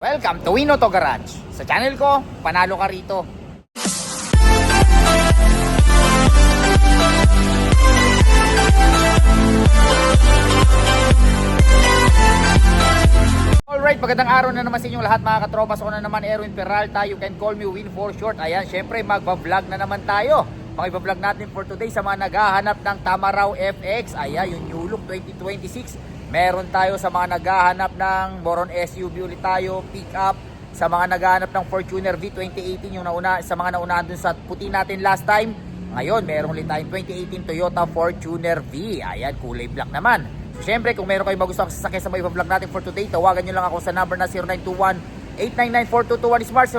Welcome to Win Auto Garage. Sa channel ko, panalo ka rito. Alright, magandang araw na naman sa inyong lahat mga katropas. Ako na naman, Erwin Peralta. You can call me Win for short. Ayan, syempre magpa-vlog na naman tayo. Makipa-vlog natin for today sa mga naghahanap ng Tamaraw FX. Ayan, yung New Look 2026. Meron tayo sa mga naghahanap ng Moron SUV ulit tayo, pick up. Sa mga naghahanap ng Fortuner V 2018, yung nauna, sa mga naunahan dun sa puti natin last time. Ngayon, meron ulit tayong 2018 Toyota Fortuner V. Ayan, kulay black naman. So, syempre, kung meron kayong magustuhan sasakyan sa mga vlog natin for today, tawagan nyo lang ako sa number na 0921-899-4221 Smart,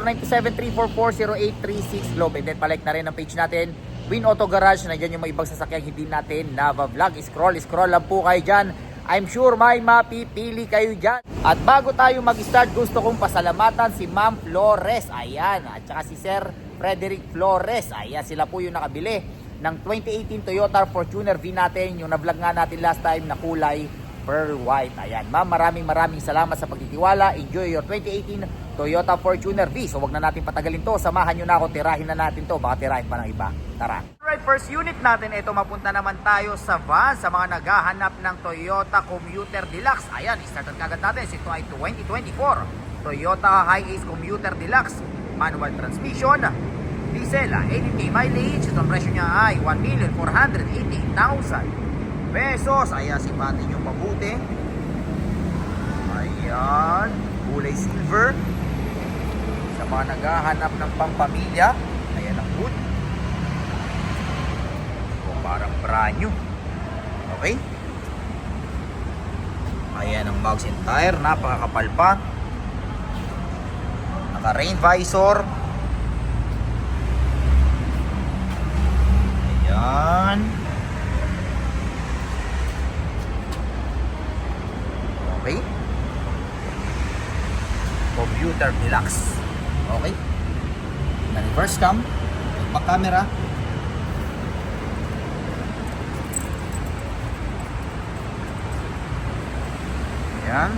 0927-344-0836 Globe. And then, palike na rin ang page natin, Win Auto Garage. Nandiyan yung mga ibang sasakyan hindi natin na-vlog. Scroll lang po kayo dyan. I'm sure may mapipili kayo dyan. At bago tayo mag-start, gusto kong pasalamatan si Ma'am Flores. Ayan. At saka si Sir Frederick Flores. Ayan. Sila po yung nakabili ng 2018 Toyota Fortuner V natin. Yung na-vlog nga natin last time na kulay pearl white. Ayan. Ma'am, maraming salamat sa pagtitiwala. Enjoy your 2018 Toyota Fortuner V. So wag na natin patagalin to. Samahan nyo na ako. Tirahin na natin to. Baka tirahin pa ng iba. Tara. Alright, first unit natin. Ito, mapunta naman tayo sa van. Sa mga naghahanap ng Toyota Commuter Deluxe. Ayan, startan kagad natin. Ito ay 2024 Toyota Hi-Ace Commuter Deluxe. Manual transmission. Diesel, 80k mileage. Itong presyo niya ay 1,488,000 pesos. Ayan, sipatin yung mabuti. Ayan, kulay silver. Sa mga naghahanap ng pangpamilya. Ayan ang hood. Parang brand new. Okay. Ayan ang mugs and tire. Napakakapal pa. Naka rain visor. Ayan. Okay. Commuter Deluxe. Okay. Na reverse cam. Back camera. Ayan.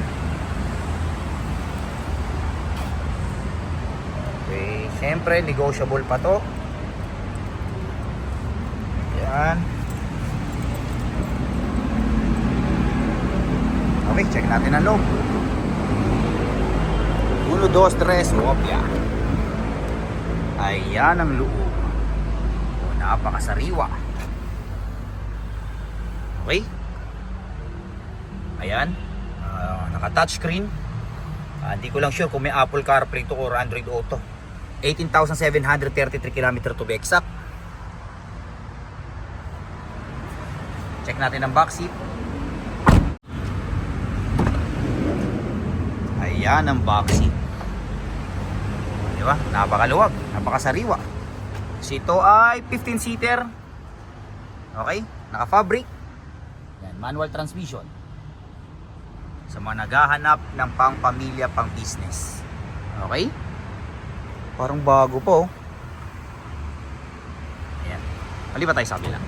Okay, siyempre negotiable pa to. Ayan. Okay, check natin ang loob. 1, 2, 3, opya. Ayan ang loob. O, napakasariwa. Okay. Ayan. Naka-touchscreen. Hindi ko lang sure kung may Apple CarPlay to or Android Auto. 18,733 km to be exact. Check natin ang back seat. Ayan ang back seat. Diba? Napakaluwag. Napakasariwa. So ito ay 15-seater. Okay? Naka-fabric. Yan, manual transmission. Sa mga naghahanap ng pang-pamilya, pang-business. Okay? Parang bago po. Ayan. Maliba tayo sa kabila.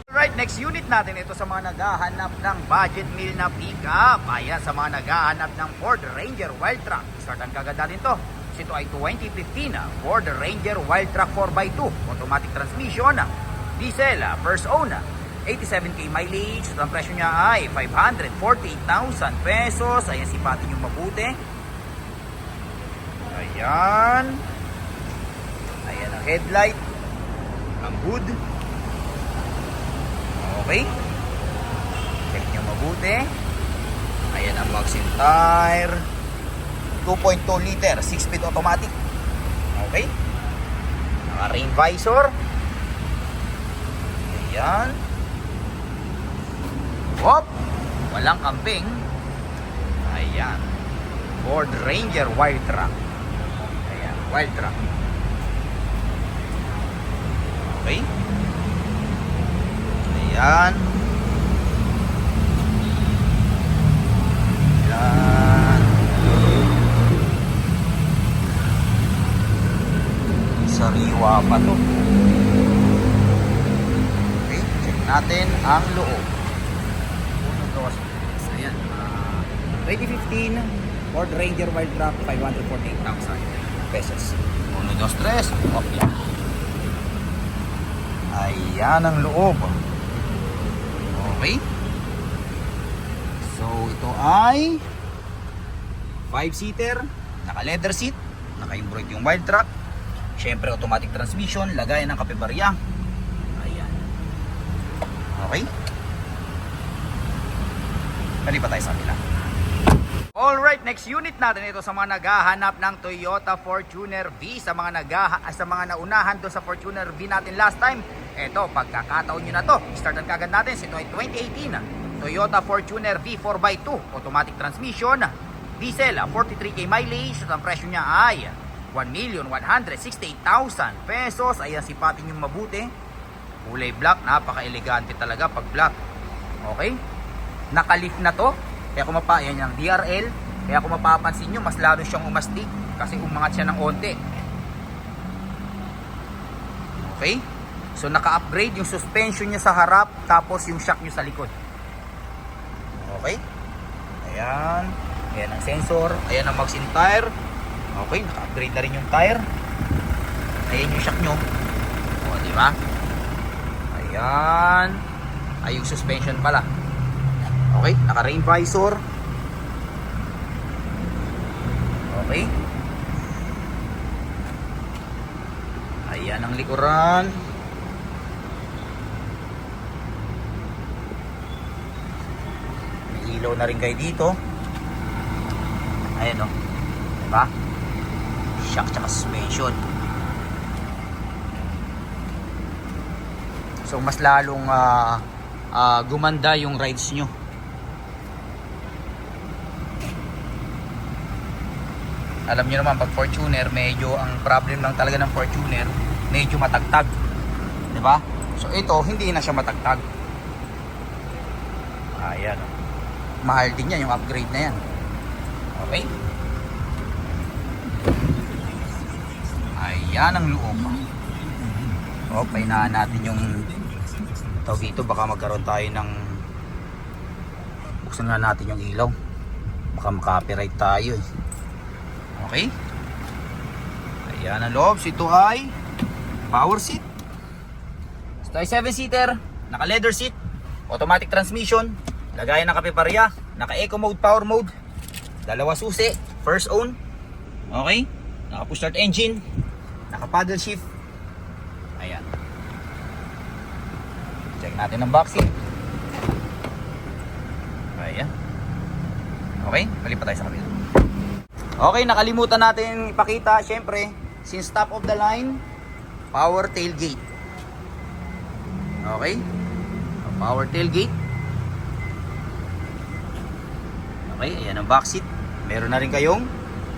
Alright, next unit natin. Ito sa mga naghahanap ng budget meal na pick-up. Ayan, sa mga naghahanap ng Ford Ranger Wildtrak. Startan kagad natin to. Ito ay 2015 Ford Ranger Wildtrak 4x2. Automatic transmission. Diesel, first owner. 87k mileage. Ang presyo niya ay 548,000 pesos. Ayan, sipatin yung mabuti. Ayan. Ayan ang headlight. Ang hood. Okay. Check nyo mabuti. Ayan ang mugs and tire. 2.2 liter, 6-speed automatic. Okay. Naka rain visor. Ayan. Hop! Walang kambing. Ayan. Ford Ranger Wildtrak. Ayan, Wildtrak. Okay. Ayan. Ayan. Sariwa pa to. Okay, check natin ang loob. 2015 Ford Ranger Wild Track, 548,000 pesos. 1, 2, 3. Okay. Ayan ang loob. Okay. So, ito ay 5-seater, naka-leather seat, naka-embroid yung wild track. Syempre, automatic transmission, lagayan ng kape-barya. Ayan. Okay. Kalipat tayo sa kanila. Alright, next unit natin ito sa mga naghahanap ng Toyota Fortuner V, sa mga naunahan doon sa Fortuner V natin last time. Ito, pagkakataon nyo na to. Startan kagad natin. Ito ay 2018 Toyota Fortuner V 4x2, automatic transmission, diesel, 43k mileage. At ang presyo niya ay 1,168,000 pesos. Ayan, sipatin yung mabuti. Kulay black, napaka-elegante talaga pag black. Okay? Naka-lift na to. Kaya kung ayan yung DRL, kaya kung mapapansin nyo, mas lalo siyang umastig kasi umangat siya ng onte. Okay? So naka-upgrade yung suspension niya sa harap, tapos yung shock niya sa likod. Okay? Ayan. Ayan ang sensor. Ayan ang magsin tire. Okay, naka-upgrade na rin yung tire. Ayan yung shock nyo. O, di ba? Ayan. Ay, yung suspension pala. Okay, naka-rain visor. Okay. Ayan ang likuran. May ilaw na rin kayo dito. Ayan o. Diba? Shock tsaka suspension. So mas lalong gumanda yung rides nyo. Alam niyo naman, pag Fortuner, medyo ang problem lang talaga ng Fortuner, medyo matagtag. 'Di ba? So ito, hindi na siya matagtag. Ayan. Mahal din yan yung upgrade na yan. Okay? Ayan ang loob. Okay, pahinaan natin yung tawag dito, baka magkaroon tayo ng, buksan nga natin yung ilaw. Baka maka-copyright tayo eh. Okay. Ayan ang loob. Ito ay power seat. Ito ay 7-seater, naka leather seat, automatic transmission, lagayan ng kape-barya, naka eco mode, power mode, dalawa susi, first own. Okay. Naka push start engine, naka paddle shift. Ayan. Check natin ang box seat. Ayan. Okay, palipat tayo sa kabila. Okay, nakalimutan natin ipakita, syempre, since top of the line, power tailgate. Okay? Power tailgate. Okay, ayan ang back seat. Meron na rin kayong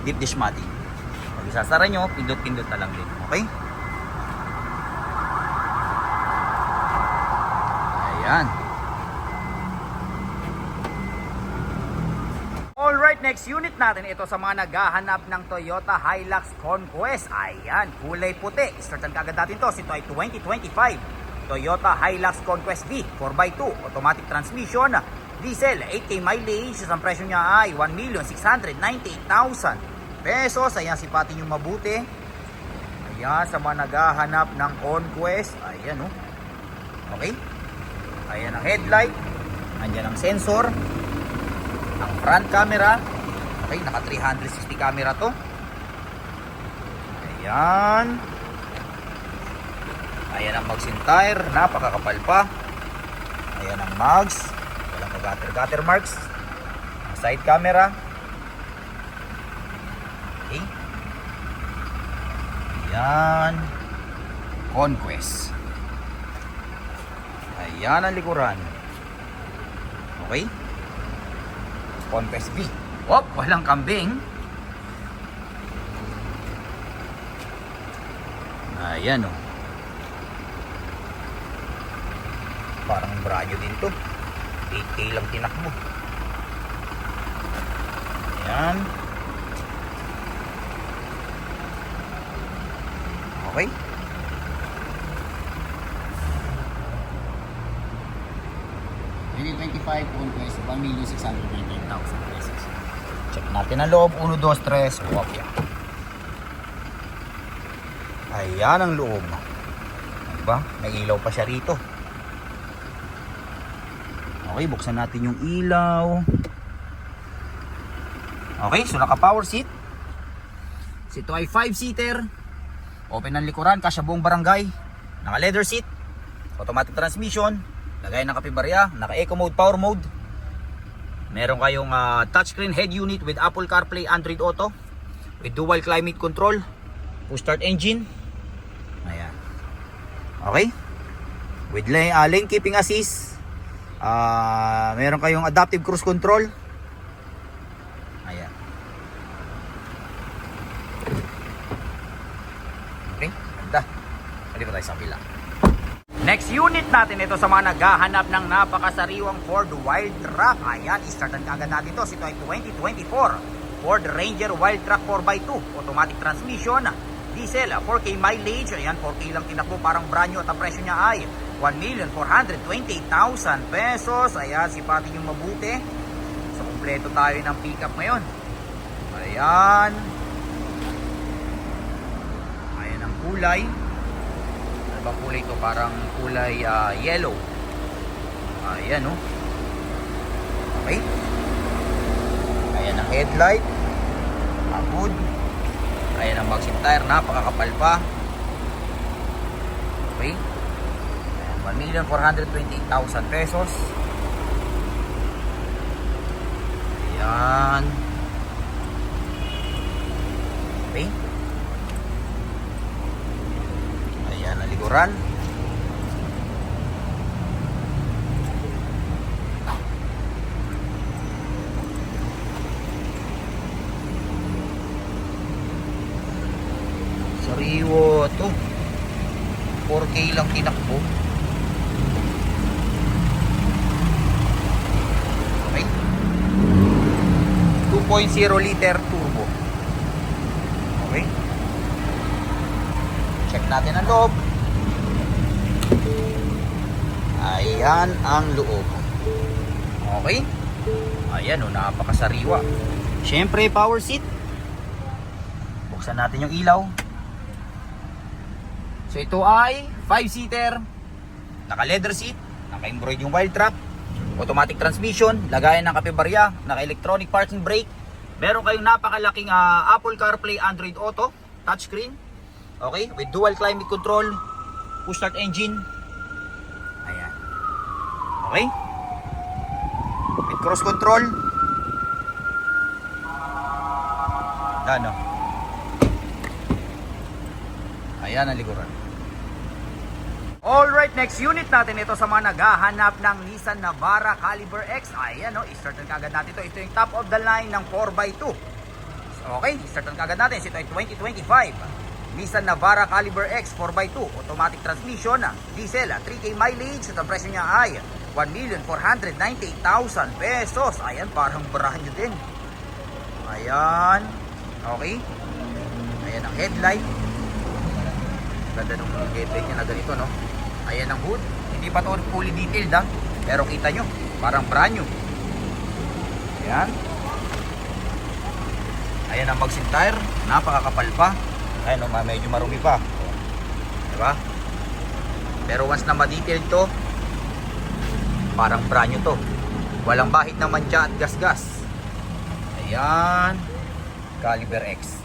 deep dish matting. Pag isasara nyo, pindot-pindot na lang din. Okay? Ayan. Alright, next unit natin ito sa mga naghahanap ng Toyota Hilux Conquest. Ayan, kulay puti. Startan kagad natin to. Ito ay 2025 Toyota Hilux Conquest V 4x2, automatic transmission, diesel, 8k mileage. Ang presyo niya ay 1,698,000 pesos. Ayan, sipatin yung mabuti. Ayan, sa mga naghahanap ng Conquest. Ayan, oh. Okay. Ayan ang headlight. Ayan ang sensor. Ang front camera. Okay, naka 360 camera to. Ayan. Ayan ang mags in tire, napakakapal pa. Ayan ang mags, walang gutter marks. Ang side camera. Okay. Ayan. Conquest. Ayan ang likuran. Okay. Conquest V. Wop, walang kambing. Ayan o. Parang brand new din to. 8K lang tinakbo. Ayan. Okay. Conquest 1,698,000 pesos. Check natin ang loob. 1, 2, 3. Kopya. Ayan ang loob. Diba? May ilaw pa siya rito. Okay, buksan natin yung ilaw. Okay, so naka power seat. So ito ay 5-seater. Open ang likuran, kasya buong barangay. Naka leather seat. Automatic transmission. Lagay ng kapibarya. Naka eco mode, power mode. Meron kayong touchscreen head unit with Apple CarPlay, Android Auto. With dual climate control. Push start engine. Ayan. Okay. With lane keeping assist. Meron kayong adaptive cruise control. Ayan. Okay, ganda. Halika tayo sa pila. Next unit natin ito sa mga naghahanap ng napakasariwang Ford Wildtrak. Ayan, i-startan kaagad natin ito. Ito ay 2024 Ford Ranger Wildtrak 4x2. Automatic transmission. Diesel, 4K mileage. Ayan, 4K lang tinakbo, parang brand new. At ang presyo niya ay 1,428,000 pesos. Ayan, sipatin yung mabuti. So, kumpleto tayo ng pickup ngayon. Ayan. Ayan ang kulay. Ano ba kulay ito? Parang kulay yellow. Ayan, oh. Okay. Ayan ang headlight. Ang hood. Ayan ang magsim tire. Napakakapal pa. Okay. 1,428,000 pesos. Ayan. Okay. Ayan ang likuran. Sariwa to. 4K lang tinakbo. Okay. 2.0 liter turbo. Okay. Check natin ang loob. Ayan ang loob. Okay. Ayan, oh, napakasariwa. Syempre, power seat. Buksan natin yung ilaw. So ito ay 5-seater. Naka leather seat. Naka-embroid yung Wildtrak. Automatic transmission. Lagayan ng kapibarya. Naka electronic parking brake. Meron kayong napakalaking Apple CarPlay, Android Auto. Touchscreen. Okay. With dual climate control. Push start engine. Ayan. Okay. With cruise control. Ano? Ayan ang likuran. Alright, next unit natin ito sa mga naghahanap ng Nissan Navara Caliber X. Ayan, no, i-start kagad natin ito. Ito yung top of the line ng 4x2. Okay, i-start kagad natin. Ito ay 2025 Nissan Navara Caliber X 4x2. Automatic transmission, diesel, 3K mileage. At ang presyo niya ay 1,498,000 pesos. Ayan, parang brand new din. Ayan. Okay. Ayan ang headlight. Ganda nung headlight niya na ganito, no? Ayan ang hood. Hindi pa ito fully detailed, ha? Pero kita nyo, parang brand new. Ayan. Ayan ang magsim tire. Napakakapal pa. Ayan, no? Medyo marumi pa. Diba? Pero once na ma-detailed to, parang brand new to. Walang bahid na mancha at gas-gas. Ayan. Caliber X.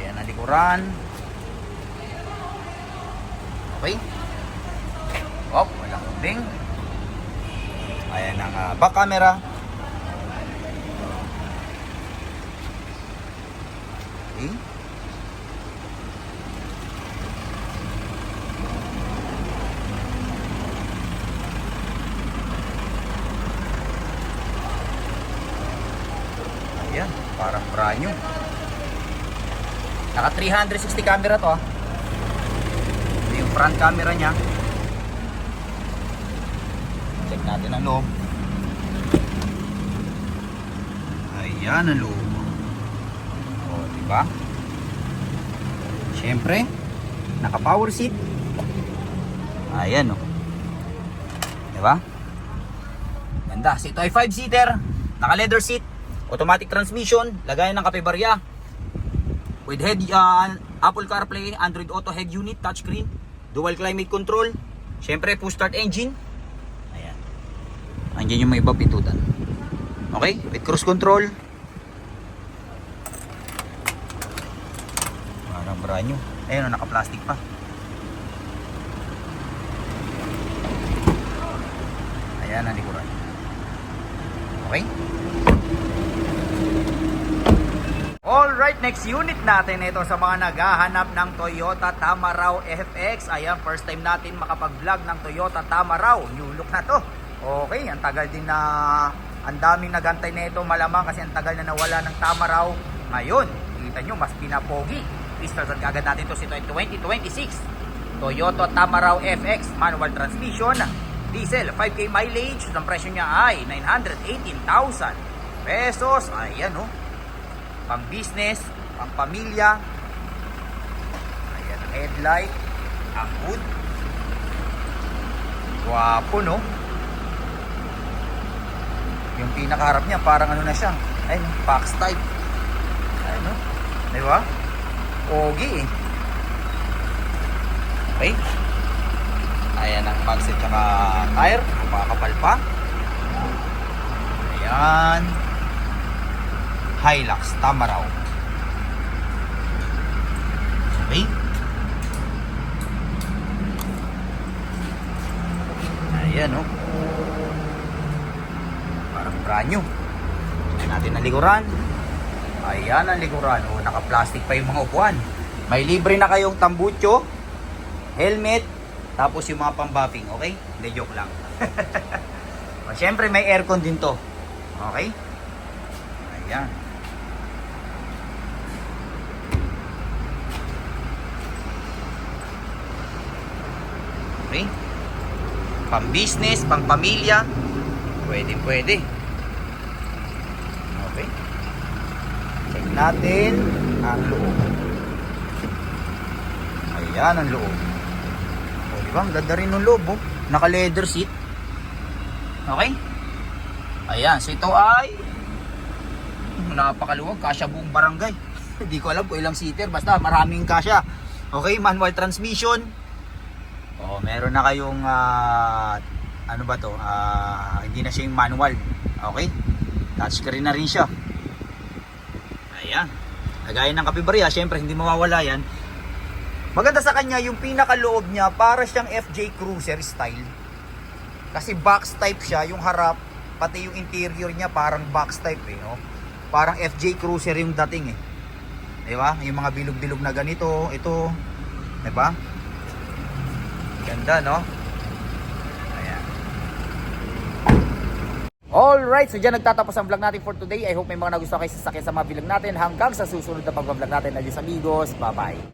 Ayan ang likuran. Okay. Oh, walang ubing. Ayan ang back camera. Okay. Ayan, parang brand new. Naka 360 camera to, ah. Ito yung front camera niya. Check natin ang loob. Ayan ang loob. O, diba? Siyempre, naka power seat. Ayan, o. Diba? Ganda. So, ito ay 5-seater. Naka leather seat. Automatic transmission, lagayan ng kape-barya. With head, Apple CarPlay, Android Auto head unit, touchscreen, dual climate control, syempre push start engine. Ayan. Andiyan yung may iba pitutan. Okay, with cruise control. Parang brand new. Ayun, naka-plastic pa. Ayan ang likuran. Okay? Alright, next unit natin ito sa mga naghahanap ng Toyota Tamaraw FX. Ayan, first time natin makapag-vlog ng Toyota Tamaraw. New look na to. Okay, ang tagal din na, ang daming nagantay na ito malamang kasi ang tagal na nawala ng Tamaraw. Ngayon, kita nyo, mas pinapogi. Pistol agad natin to si 2026. Toyota Tamaraw FX, manual transmission, diesel, 5K mileage. Ang presyo niya ay 918,000 pesos. Ayan oh. Pang business, pang pamilya. Ayan ang headlight, ang hood. Guwapo no. Yung pinakaharap niya parang ano na siya. Ayun, box type. Ayun no. Diba? Pogi eh. Okay. Ayan ang magset tsaka tire. Makakapal pa. Ayan. Hilux Tamaraw. Okay. Ayan oh. Parang brand new. Tignan natin ang likuran. Ayan ang likuran. Oh, naka-plastic pa yung mga upuan. May libre na kayong tambucho, helmet, tapos yung mga pambuffing. Okay? Hindi, joke lang. Siyempre may aircon din to. Okay? Ayan. Okay. Pang business, pang pamilya. Pwede, pwede. Okay. Check natin ang loob. Ayan ang loob. O, diba? Ang ganda rin ng loob. Oh. Naka leather seat. Okay. Ayan. So ito ay napakaluwag. Kasya buong barangay. Hindi ko alam kung ilang seater. Basta maraming kasya. Okay. Manual transmission. Oh, meron na kayong ano ba to? Hindi na siya yung manual. Okay? Touchscreen na rin siya. Ayan. Lagayan ng kape-barya, syempre hindi mawawala yan. Maganda sa kanya yung pinakaloob niya, para siyang FJ Cruiser style. Kasi box type siya, yung harap, pati yung interior niya parang box type eh, no? Parang FJ Cruiser yung dating eh. 'Di ba? Yung mga bilog-bilog na ganito, ito, 'di ba? Ganda, no? Ayan. Alright, so dyan nagtatapos ang vlog natin for today. I hope may mga nagustuhan kayo sa sakyan sa mga vlog natin. Hanggang sa susunod na pag-vlog natin. Adios amigos, bye-bye.